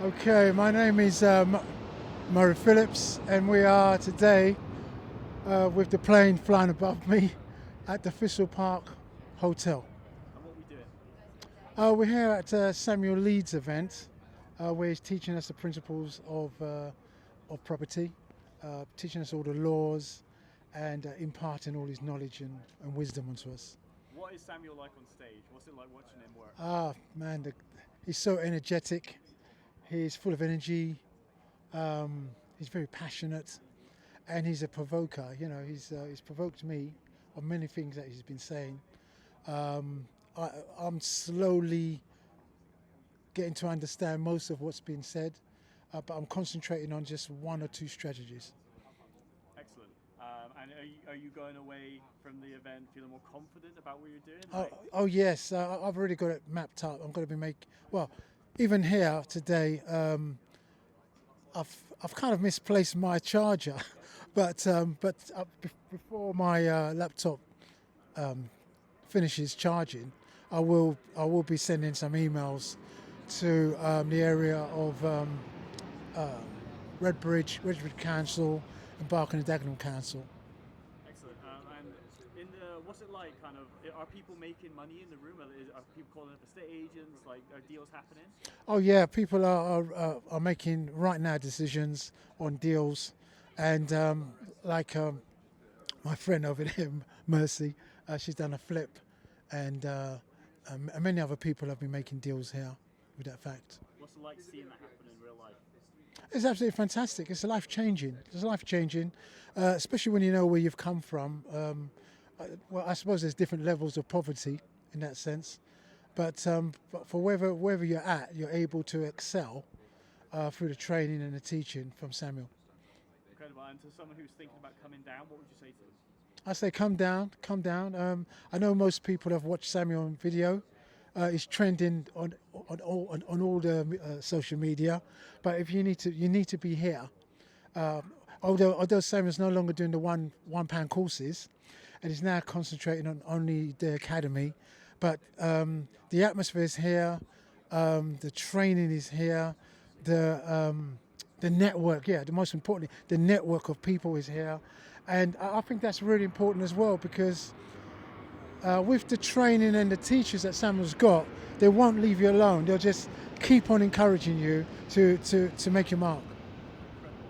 Okay, my name is Murray Phillips, and we are today with the plane flying above me at the Thistle Park Hotel. And what we doing? We're here at Samuel Leeds event, where he's teaching us the principles of property, teaching us all the laws, and imparting all his knowledge and wisdom onto us. What is Samuel like on stage? What's it like watching him work? Man, he's so energetic. He's full of energy. He's very passionate, and he's a provoker. You know, he's provoked me on many things that he's been saying. I'm slowly getting to understand most of what's been said, but I'm concentrating on just one or two strategies. Excellent. And are you going away from the event feeling more confident about what you're doing? Oh yes, I've already got it mapped up. I'm going to be even here today. I've kind of misplaced my charger, but before my laptop finishes charging, I will be sending some emails to the area of Redbridge Council, and Barking and Dagenham Council. Excellent. And what's it like? Kind of, are people making money in the room? Are people calling up estate agents? Like, are deals happening? Oh yeah, people are making right now decisions on deals, and my friend over there, Mercy, she's done a flip, and many other people have been making deals here with that fact. What's it like seeing that happen in real life? It's absolutely fantastic. It's life changing. It's life changing, especially when you know where you've come from. I suppose there's different levels of poverty in that sense, but for wherever you're at, you're able to excel through the training and the teaching from Samuel. Incredible. And to someone who's thinking about coming down, what would you say to them? I say come down, come down. I know most people have watched Samuel on video. It's trending on all the social media, but if you need to be here. Although Samuel's no longer doing the £1 courses, and he's now concentrating on only the academy, but the atmosphere is here, the training is here, the network. Yeah, the most importantly, the network of people is here, and I think that's really important as well, because with the training and the teachers that Samuel's got, they won't leave you alone. They'll just keep on encouraging you to make your mark.